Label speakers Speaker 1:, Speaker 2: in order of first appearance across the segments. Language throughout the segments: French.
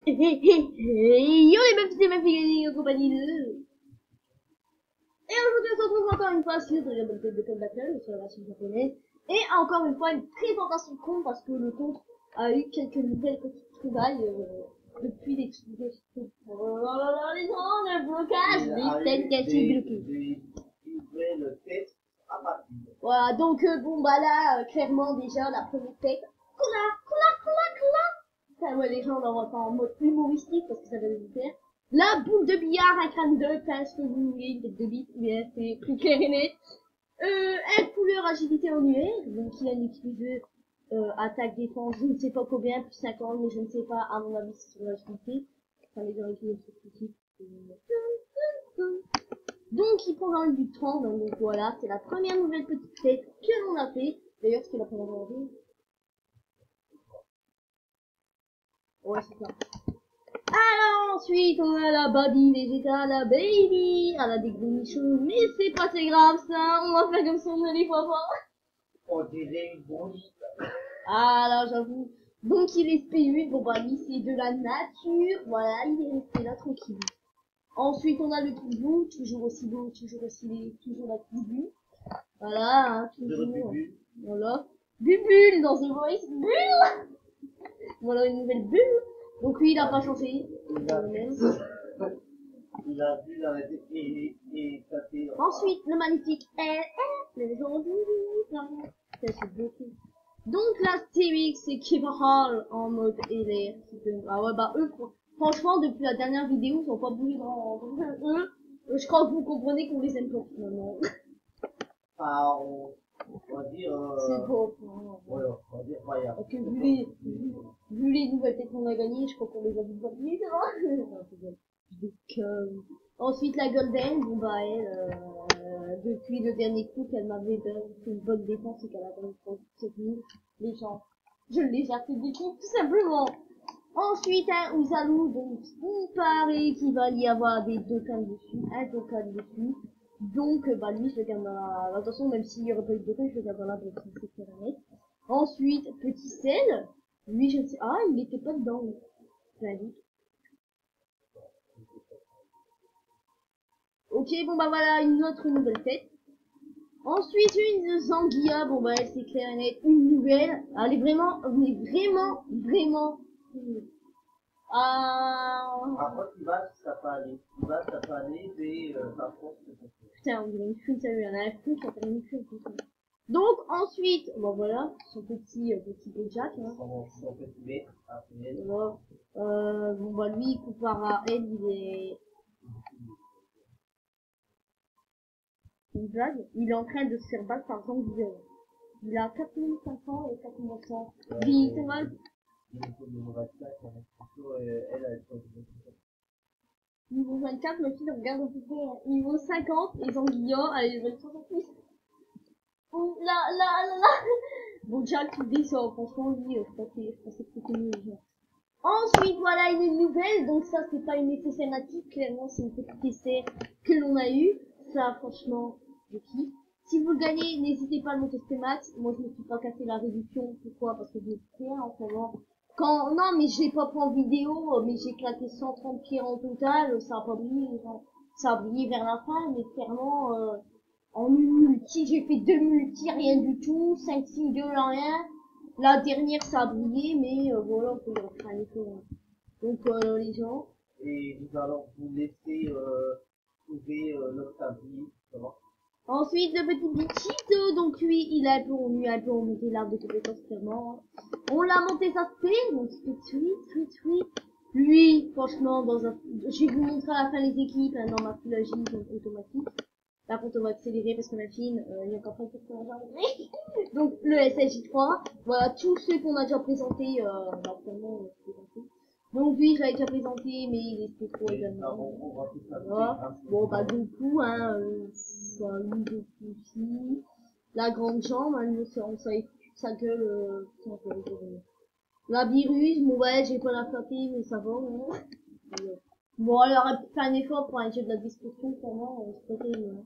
Speaker 1: Yo les meufs et ma fille en compagnie de... Et aujourd'hui on se retrouve encore une fois sur Dragon Ball Z de Code Battle, sur la version japonaise. Et encore une fois une présentation con parce que le compte a eu quelques nouvelles petites trouvailles depuis les trucs. Oh là là les gens, le blocage, les têtes cachées bloquées. Voilà, donc bon bah là, clairement déjà la première tête. Ça, ouais, les gens l'envoient en mode humoristique parce que ça va vous faire. La boule de billard, un crâne de pain, ce que vous voulez, une tête de bite, mais c'est plus clair et net. Un couleur agilité en UR, donc il a une utilisé attaque défense, je ne sais pas combien, plus 50, mais je ne sais pas, à mon avis c'est sur l'agilité. Enfin les originaux sur critique. Donc il prend du 30, donc voilà, c'est la première nouvelle petite tête que l'on a fait. D'ailleurs c'était la première fois. Ouais c'est ça. Alors ensuite on a la Baby Vegeta, la Baby, elle a des gros nichons, mais c'est pas très grave ça, on va faire comme si on ne les voit pas.
Speaker 2: On dirait une bondite.
Speaker 1: Ah là j'avoue. Donc il est SP8, bon bah lui c'est de la nature, voilà, il est resté là tranquille. Ensuite on a le Toubou, toujours aussi beau, toujours aussi laid, toujours la Toubou. Voilà, hein, toujours. Voilà. Bubule dans The Voice, bulle. Voilà une nouvelle bulle. Donc lui il a pas changé.
Speaker 2: Il a vu la et tapé.
Speaker 1: Ensuite, le magnifique les aujourd'hui, ça c'est beaucoup. Donc la TX, c'est Kiva Hall en mode LR. Ah ouais, bah eux, franchement, depuis la dernière vidéo, ils sont pas bougé dans eux. Je crois que vous comprenez qu'on les aime pas finalement.
Speaker 2: Ah, on va dire.
Speaker 1: C'est pas.
Speaker 2: Voilà, on va dire royal.
Speaker 1: Ok, vu les nouvelles têtes qu'on a gagnées, je crois qu'on les a vu pas gagner, ça va. Ensuite, la Golden, bon bah elle, depuis le dernier coup qu'elle m'avait fait une bonne défense et qu'elle a donné une technique, les gens, je l'ai fait des coups tout simplement. Ensuite, un Uzalu, donc il paraît qu'il va y avoir des Dokkan dessus, un Dokkan dessus. Donc bah lui je le garde dans la... Attention, même s'il y aurait pas eu de Dokkan, je le garde dans la boîte, c'est clair et net. Ensuite, Petit Cell, lui je ne sais... Ah, il était pas dedans, lui. J'ai un doute. Ok, bon bah voilà, une autre nouvelle tête. Ensuite, une Zangia, bon bah elle c'est clair et net, une nouvelle. Elle est vraiment, mais vraiment...
Speaker 2: Après, tu vas, ça peut aller. Tu vas, ça peut aller, mais par contre,
Speaker 1: Putain, on dirait une fuite, ça lui en a un truc, ça fait une fuite. Donc ensuite, bon voilà, son petit Bojack, hein.
Speaker 2: son petit mec, après.
Speaker 1: Voilà. Bon bah lui, comparé à elle, il est... Une blague. Il est en train de se faire battre par Zangia. Il a 4500 et 4900. Vite, c'est mal. Niveau 24, ma fille regarde un peu près niveau 50 et Zangia, elle est 66. Là. Bon, Jack, il descend, franchement, lui, je pensais que c'était mieux, genre. Ensuite, voilà une nouvelle, donc ça, c'est pas une effet cinématique, clairement, c'est une petite essai que l'on a eu. Ça, franchement, je kiffe. Si vous le gagnez, n'hésitez pas à le tester max. Moi, je me suis pas cassé la réduction. Pourquoi? Parce que je me suis en ce moment. Non, mais j'ai pas pris en vidéo, mais j'ai claqué 130 pierres en total, ça a pas brillé, ça a brillé vers la fin, mais clairement, en une multi, j'ai fait 2 multi, rien du tout, 5 singles, rien. La dernière, ça a brillé, mais voilà, on peut le refaire un effort. Donc, les gens.
Speaker 2: Et nous allons vous laisser trouver notre tablier.
Speaker 1: Ensuite, le petit Bichito, donc lui, il a un peu monté l'arbre de compétences, clairement. On l'a monté sa spé, donc sweet. Lui, franchement, je vais vous montrer à la fin les équipes, hein, dans ma full donc automatique. Par contre, on va accélérer parce que ma fille, il y a encore pas de personnages. Donc, le SSJ3. Voilà, tous ceux qu'on a déjà présentés, actuellement, donc lui, je l'avais déjà présenté, mais il était trop également. Voilà. Bon, bah, Goku, hein, lui, Goku aussi. La grande jambe, hein, on savait foutu de sa gueule, la virus, bon, ouais, j'ai pas la flatté, mais ça va, hein. Bon, elle aurait fait un effort pour un jeu de la destruction, pour moi, c'est pas terrible, hein.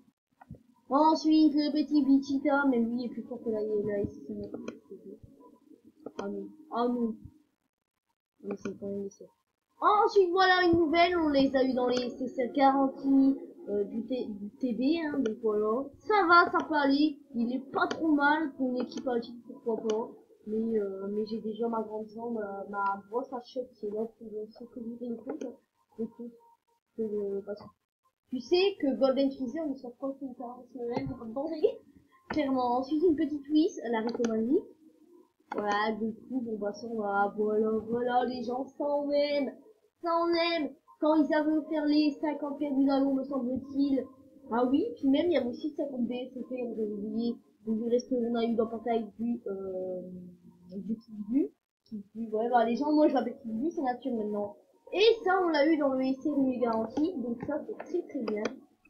Speaker 1: Ensuite, le petit Vegeta, mais lui, il est plus fort que la Ah non. Mais c'est quand même ça. Ensuite, voilà une nouvelle, on les a eu dans les CC garanties du TB, hein, donc voilà. Ça va, ça peut aller. Il est pas trop mal pour une équipe agile, pourquoi pas. Mais j'ai déjà ma grande jambe, ma grosse hachette qui est là pour sécuriser le compte. Parce que tu sais que Golden Freezer ne sort pas tout le temps, c'est même pas de danger. Clairement. Ensuite, une petite twist, la récommandie. Voilà, du coup, bon, bah, ça, voilà, les gens, ça on aime, quand ils avaient offert les 50 pierres du dragon, me semble-t-il. Ah oui, puis même, il y a aussi 50 BSP, on avait oublié, donc, du reste qu'on a eu dans Portail du Kid Buu, ouais, bah, les gens, moi, je l'appelle Kid Buu, c'est nature maintenant. Et ça, on l'a eu dans le SC Revenu Garantie, donc ça, c'est très très bien.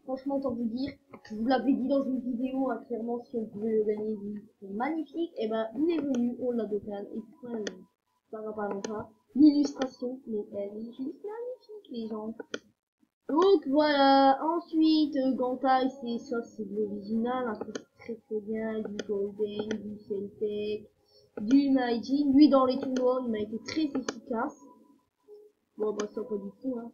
Speaker 1: Franchement, autant vous dire, je vous l'avais dit dans une vidéo, hein, clairement, si on pouvait le gagner, c'est magnifique. Et ben, il est venu, on l'a Dokkan, et puis, ça va pas longtemps. L'illustration, mais elle est juste magnifique, les gens. Donc, voilà. Ensuite, Gantai, c'est ça, c'est de l'original, hein, c'est très très bien, du Golden, du Celtec, du Maijin. Lui, dans les tournois, il m'a été très efficace. Bon, bah, ça, pas du tout, hein.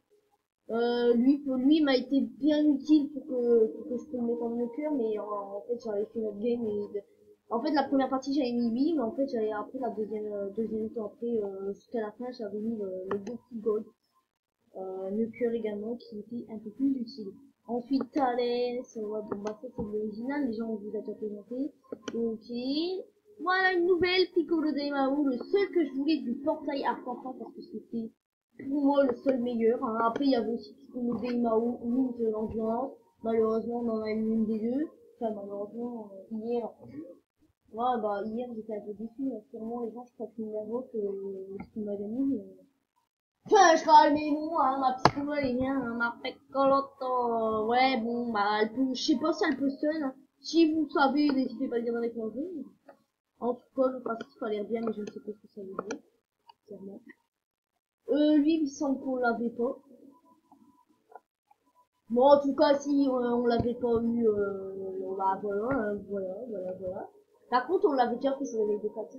Speaker 1: Lui m'a été bien utile pour que je puisse le mettre en le cœur, mais en fait j'avais fait notre game et en fait la première partie j'avais mis 8, mais en fait j'avais après la deuxième temps après jusqu'à la fin j'avais mis le Goku Gold, le cœur également qui était un peu plus utile. Ensuite Thales, ouais, bon bah ça c'est de l'original, les gens on vous a déjà présenté. Ok. Voilà une nouvelle Piccolo Daimao, le seul que je voulais du portail à enfant parce que c'était pour moi le seul meilleur, hein. Après il y avait aussi Piccolo Daimao, une de l'endurance. Malheureusement on en a eu une des deux. Enfin malheureusement hier. Ouais bah hier j'étais un peu déçu, hein. Sûrement les gens je crois qu'ils m'invoquent ce qu'ils m'a donné. Enfin je râle mes mots, hein, ma Piccolo elle est bien, hein, ma Piccolo, ouais bon bah elle peut, je sais pas si elle peut seule, hein. Si vous savez, n'hésitez pas à le dire dans les commentaires. En tout cas le principe a l'air bien mais je ne sais pas ce que ça veut dire, clairement. Lui, il semble qu'on l'avait pas. Bon, en tout cas, si on l'avait pas eu, bah, voilà. Par contre, on l'avait déjà fait sur les deux parties,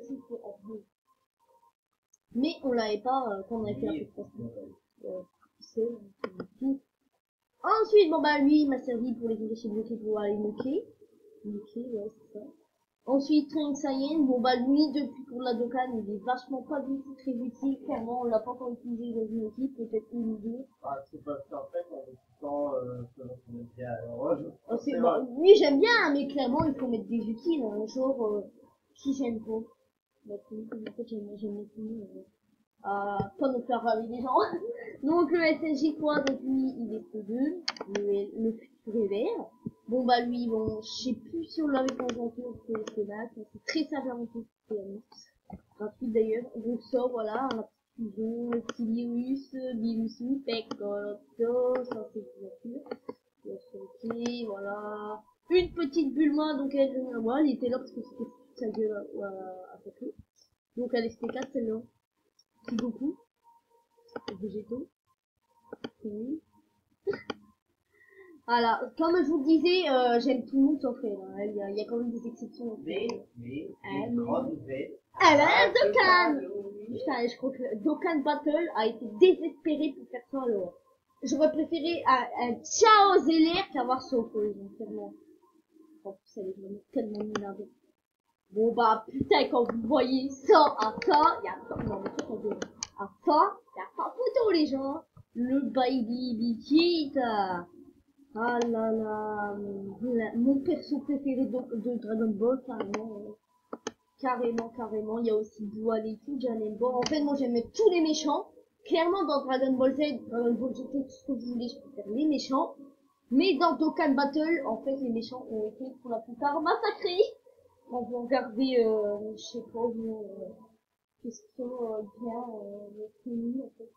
Speaker 1: mais on l'avait pas quand on avait fait la prestation. Ensuite, bon bah lui, il m'a servi pour les déchets bloqués pour aller moquer. Moquer, ouais, c'est ça. Ensuite, Training Saiyan, bon bah lui, depuis pour la Dokkan, il est vachement pas du tout très utile, clairement, on l'a pas encore utilisé dans une équipe, peut-être une ou deux.
Speaker 2: Ah, c'est parce qu'en fait, on est tout le temps, selon son métier. Alors,
Speaker 1: Oui, j'aime bien, mais clairement, il faut mettre des utiles, hein, genre, si j'aime pas. Bah, en fait, j'aime tout, pas nous faire raver les gens. Donc, le SSJ3, donc lui, il est C2, le futur est vert. Bon, bah, lui, bon, je sais plus si on l'avait présenté au CSNAC, c'est très simple à monter, gratuit d'ailleurs. Donc, ça, voilà, la petite fusion, le petit virus, Bilusu, Peccolotto, ça c'est bien sûr. Ok, voilà. Une petite Bulma, donc elle, voilà, elle était là parce que c'était toute sa gueule à côté. Donc elle est ST4 celle-là. Petit Goku. Végétaux. Oui. Voilà. Comme je vous le disais, j'aime tout le monde sauf elle. Hein. Il y a quand même des exceptions.
Speaker 2: grande nouvelle.
Speaker 1: Elle a un Dokkan! Putain, je crois que Dokkan Battle a été désespéré pour faire ça alors. J'aurais préféré un Ciao Zeller qu'avoir Soko, clairement. En plus, elle est vraiment tellement minable. Bon bah putain, quand vous voyez ça à ça, y'a pas, non mais ça veut à ça, y'a pas photo les gens. Le baby Vegeta. Ah là là, mon perso préféré de Dragon Ball, carrément. Il y a aussi Boal et tout, Janembo. En fait, moi j'aime tous les méchants. Clairement, dans Dragon Ball Z, Dragon Ball GT, tout ce que vous voulez, je préfère les méchants. Mais dans Dokkan Battle, en fait, les méchants ont été pour la plupart massacrés. On peut regarder, je sais pas, question bien, fini, en fait.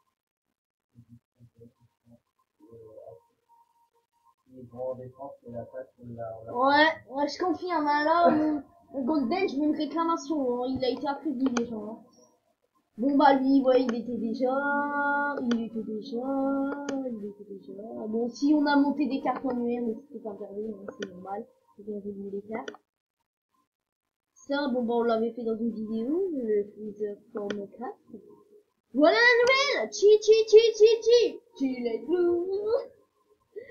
Speaker 1: Ouais, je confirme, hein, là, mon Golden, je mets une réclamation, hein, il a été affaibli, les gens, hein. Bon, bah, lui, ouais, il était déjà. Bon, si on a monté des cartes en UR, mais c'était pas perdu, hein, c'est normal. J'ai bien résolu les cartes. Ça, bon, bah, on l'avait fait dans une vidéo, le Freezer Form 4. Voilà la nouvelle. Chi chi chi chi chi. Chile blue.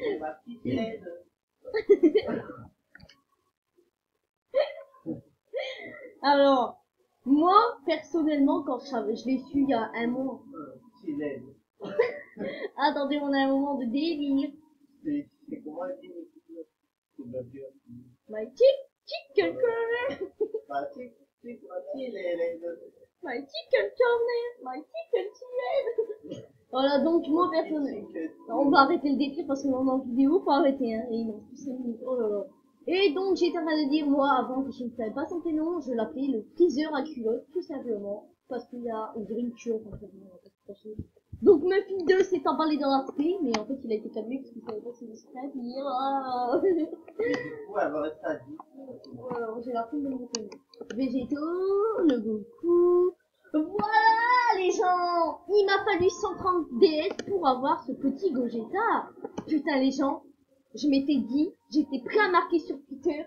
Speaker 2: Et ma petite laide.
Speaker 1: Alors, moi, personnellement, quand je l'ai su il y a un mois.
Speaker 2: Petite laide.
Speaker 1: Attendez, on a un moment de délire.
Speaker 2: C'est comment elle dit? C'est bien sûr.
Speaker 1: My chicken corner.
Speaker 2: Bah, c'est quoi, qui les laide?
Speaker 1: My chicken corner. My chicken chicken. Voilà, donc moi, personnellement. On va arrêter le délire parce qu'on est en vidéo, faut arrêter, hein. Et il manque plus 5 minutes. Oh là là. Et donc, j'étais en train de dire, moi, avant que je ne savais pas son prénom, je l'appelais le friseur à culotte, tout simplement. Parce qu'il y a une grinchure, donc, ma fille 2 s'est emballée dans l'aspect, mais en fait, il a été calmé parce qu'il savait pas si discret, dire, ah.
Speaker 2: Mais du coup, elle va rester à 10.
Speaker 1: Voilà, j'ai la fin de mon prénom. Végétaux, le Goku. Voilà, les gens! Il m'a fallu 130 DS pour avoir ce petit Gogeta. Putain, les gens, je m'étais dit, j'étais prêt à marquer sur Twitter,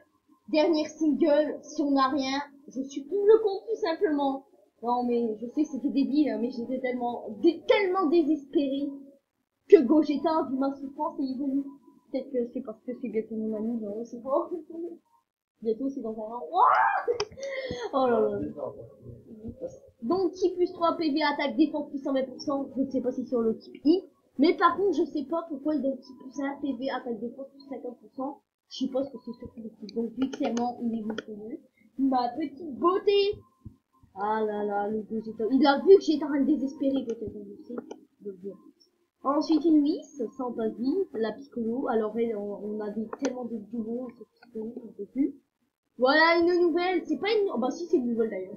Speaker 1: dernière single, si on n'a rien, je supprime le compte tout simplement. Non, mais je sais que c'était débile, hein, mais j'étais tellement désespérée que Gogeta a vu ma souffrance et il est venu. Peut-être que c'est parce que c'est bientôt mon ami, non, c'est fort. Bientôt, c'est dans un an. Oh là là. Donc, qui plus 3 PV, attaque, défense plus 120%, je ne sais pas si c'est sur le type I. Mais par contre, je sais pas pourquoi il donne qui plus 1 PV, attaque, défense plus 50%. Je suppose que c'est surtout le type. Donc, lui, clairement, il est monstrueux. Ma petite beauté. Ah là là, le Gogeta. Il a vu que j'étais en train de désespérer, peut-être, je sais. De dire. Ensuite, une Whis, ça on passe vite. La Piccolo. Alors, elle, on a tellement de doublons, ce Piccolo, on peut plus. Voilà une nouvelle, c'est pas une... Oh bah si, c'est une nouvelle d'ailleurs.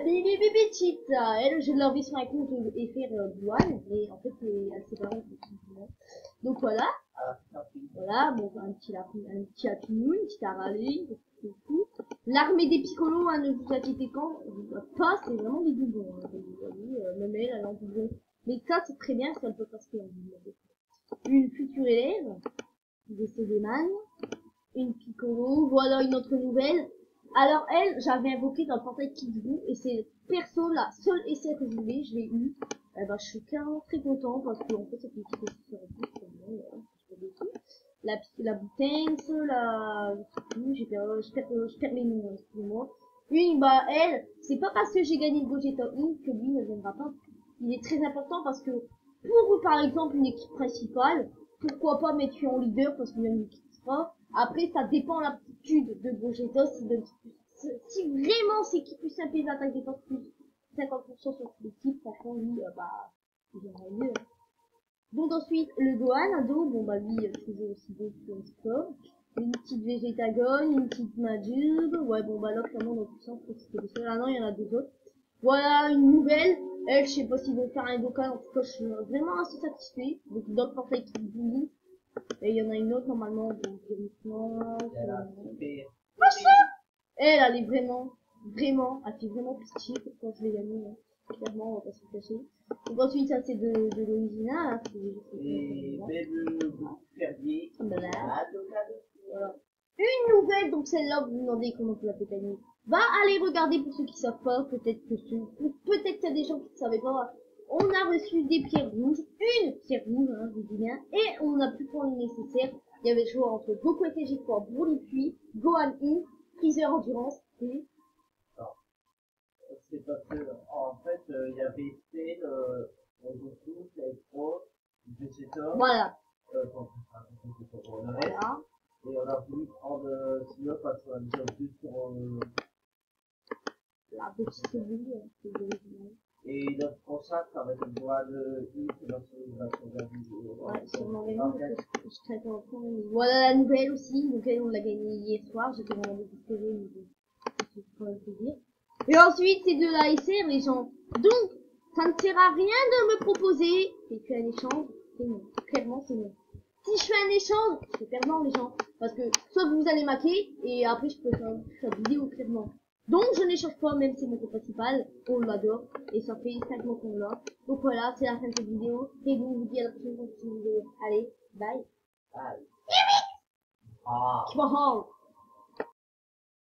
Speaker 1: Bibi Chita, elle, je l'ai envie sur un compte et faire douane, et en fait, elle s'est barrée. Donc voilà. Voilà, bon, un petit Apinoun, un petit Aralé, tout. L'armée des Piccolos, hein, ne vous inquiétez pas, c'est vraiment des doublons. Hein, même elle est en doublon. Mais ça, c'est très bien, ça ne peut pas se faire en doublon. Une future élève, des CD-Man. Une Piccolo, voilà une autre nouvelle. Alors elle, j'avais invoqué dans le portail Kidsboo et c'est perso la seule essai que je voulais, je l'ai eu. Eh ben, je suis carrément très content parce que en fait c'est une petite essai en plus, la Boutense, je perds les noms, excusez-moi. Une, bah elle, c'est pas parce que j'ai gagné le Gogeta Inc que lui ne viendra pas. Il est très important parce que pour par exemple une équipe principale, pourquoi pas mettre en leader parce qu'il y a une équipe pas. Après, ça dépend de l'aptitude de Gogeta. Si vraiment c'est qui plus simple les attaques défense plus 50% sur toute l'équipe, franchement, lui, bah, il viendrait mieux. Hein. Donc ensuite, le Gohan, Ado, bon bah lui, toujours aussi beau sur le score. Une petite Végétagone, une petite Majube. Ouais, bon bah là, clairement, dans tout ça, je crois que c'était le seul. Ah non, il y en a deux autres. Voilà, une nouvelle. Elle, je sais pas s'ils vont faire un Dokkan, en tout cas, je suis vraiment assez satisfait. Donc, d'autres portails qui bouillent. Et il y en a une autre normalement, donc elle est vraiment, elle fait vraiment pitié quand je l'ai gagnée, hein. Clairement, on va pas se cacher. Donc ensuite, ça c'est de l'original, hein,
Speaker 2: et le fermier.
Speaker 1: Voilà. Une nouvelle, donc celle-là, vous vous demandez comment vous la faites gagner. Va aller regarder pour ceux qui savent pas, peut-être qu'il y a des gens qui ne savaient pas. On a reçu des pierres rouges, une pierre rouge, hein, je vous dis bien, et on a pu prendre le nécessaire. Il y avait le choix entre Goku SG3, Broly Puits, Gohan In, Freezer Endurance et...
Speaker 2: Non. C'est parce que, en fait, il y avait Cell, Goku, Pro, Vegeta.
Speaker 1: Voilà.
Speaker 2: Voilà. Et on a voulu prendre celui-là parce qu'on a déjà vu sur...
Speaker 1: La petite cellule, c'est original.
Speaker 2: Et notre prochain, ça va être le droit de I, c'est dans la vidéo.
Speaker 1: Ouais, sûrement vraiment, je traite en cours. Voilà la nouvelle aussi, donc elle, on l'a gagnée hier soir, j'étais vraiment désespérée, mais c'est pas le plaisir. Et ensuite, c'est de la SR, les gens. Donc, ça ne sert à rien de me proposer. Fais-tu un échange? C'est non. Clairement, c'est non. Si je fais un échange, c'est perdant, les gens. Parce que, soit vous allez maquer, et après, je peux faire une vidéo, clairement. Donc, je n'échange pas, même si c'est mon compte principal. On l'adore. Et ça fait 5 mois qu'on l'a. Donc voilà, c'est la fin de cette vidéo. Et donc, je vous dis à la prochaine vidéo. Allez, bye.
Speaker 2: Bye.
Speaker 1: Ah.